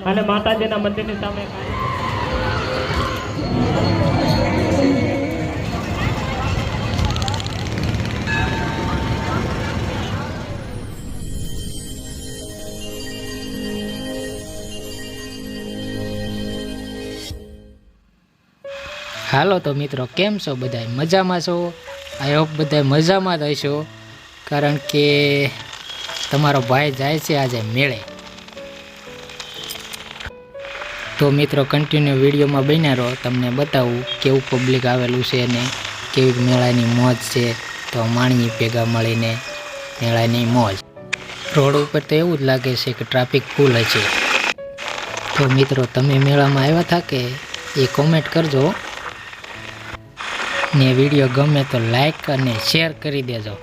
અને માતાજીના મંદિરની સામે હાલો તો મિત્રો, કેમ છો બધાય? મજામાં છો? આઈ હોપ બધાય મજામાં જ હશો, કારણ કે તમારો ભાઈ જાય છે આજે મેળે. તો મિત્રો કન્ટિન્યુ વિડીયોમાં બન્યા રહો, તમને બતાવું કેવું પબ્લિક આવેલું છે ને કેવી મેળાની મોજ છે. તો માણીએ ભેગા મળીને મેળાની મોજ. રોડ ઉપર તો એવું જ લાગે છે કે ટ્રાફિક ફૂલ હશે. તો મિત્રો તમે મેળામાં આવ્યા હતા કે એ કોમેન્ટ કરજો ને વિડીયો ગમે તો લાઈક અને શેર કરી દેજો.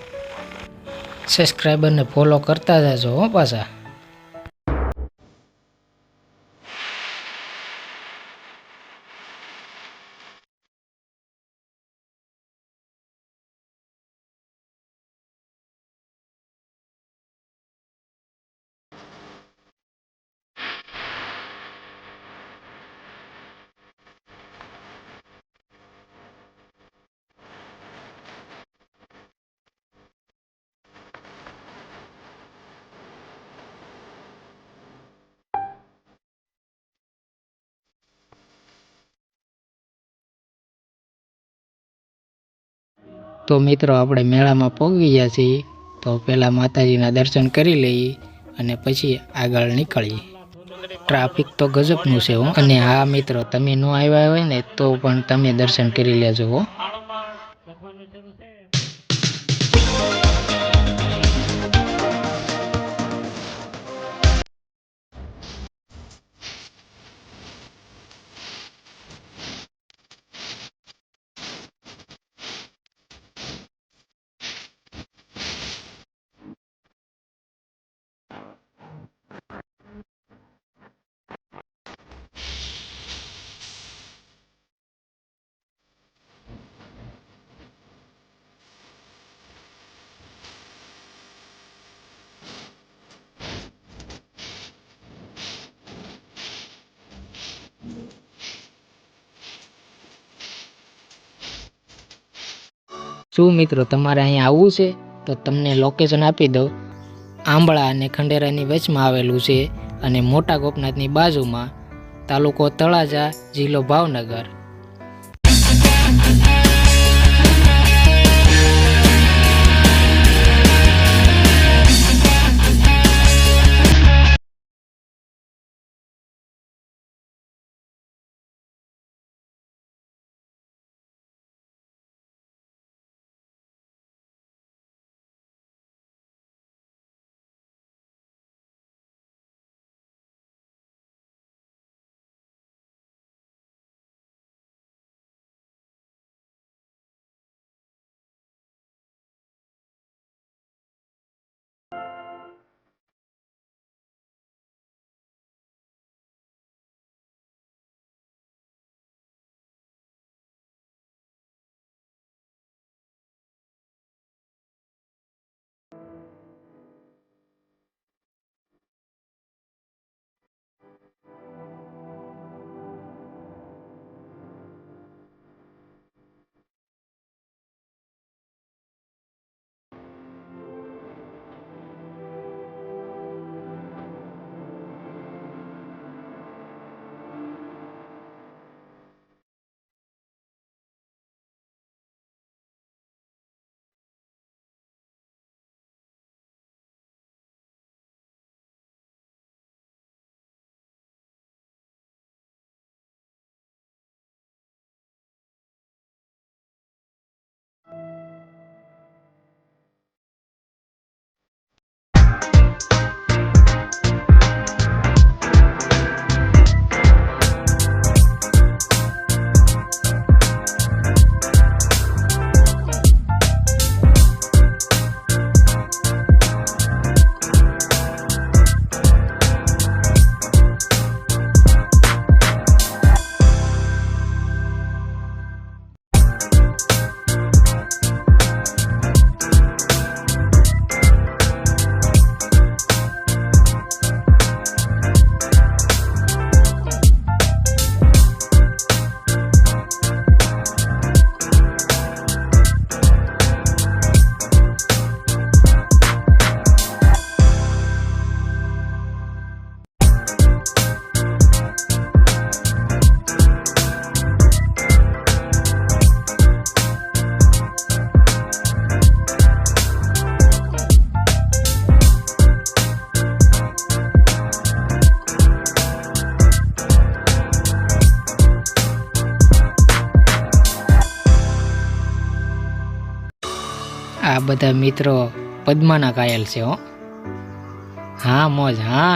સબસ્ક્રાઈબરને ફોલો કરતા જજો હો પાછા. તો મિત્રો આપણે મેળામાં પહોંચી ગયા છીએ. તો પહેલાં માતાજીના દર્શન કરી લઈએ અને પછી આગળ નીકળીએ. ટ્રાફિક તો ગજબનું છે હો. અને હા મિત્રો, તમે ન આવ્યા હોય ને તો પણ તમે દર્શન કરી લેજો હો. શું મિત્રો તમારે અહીંયા આવવું છે તો તમને લોકેશન આપી દઉં. આંબળા અને ખંડેરાની વચમાં આવેલું છે અને મોટા ગોપનાથની બાજુમાં, તાલુકો તળાજા, જિલ્લો ભાવનગર. બધા મિત્રો પદ્માના કાયલ છે હો. હા મોજ હા.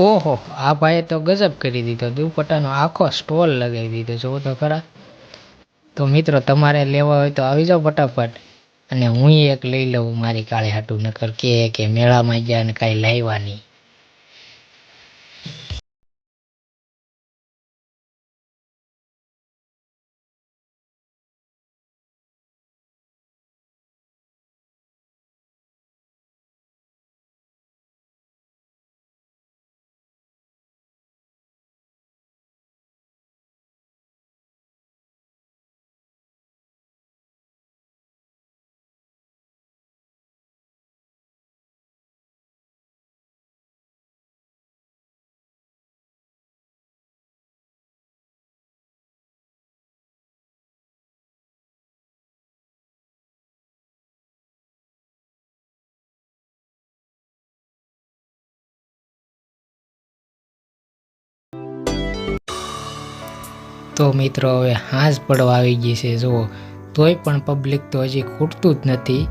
ઓહો, આ ભાઈએ તો ગજબ કરી દીધો. દુપટ્ટાનો આખો સ્ટોલ લગાવી દીધો. જો તો ખરા. તો મિત્રો તમારે લેવા હોય તો આવી જાઓ ફટાફટ. અને હું એક લઈ લઉં મારી કાળી હાટું, નકર કે મેળામાં ગયા ને કાંઈ લાવ્યા નહીં. તો મિત્રો હવે હાંસ પડવા આવી ગઈ છે. જુઓ, તોય પણ પબ્લિક તો હજી ખૂટતું જ નથી.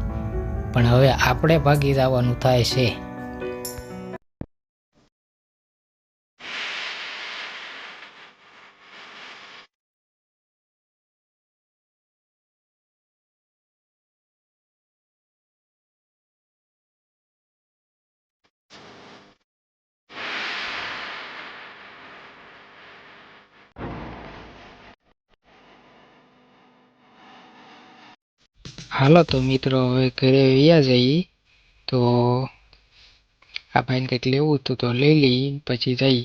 પણ હવે આપણે ભાગી જવાનું થાય છે. હાલો તો મિત્રો હવે ઘરે વ્યા જઈએ. તો આ ભાઈને કંઈક લેવું હતું તો લઈ લઈ પછી જઈ.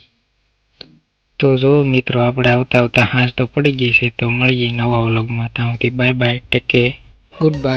તો જો મિત્રો આપણે આવતા આવતા હાંસ તો પડી ગઈ છે. તો મળીએ નવા વ્લોગમાં. ત્યાં સુધી bye bye, take care, good bye.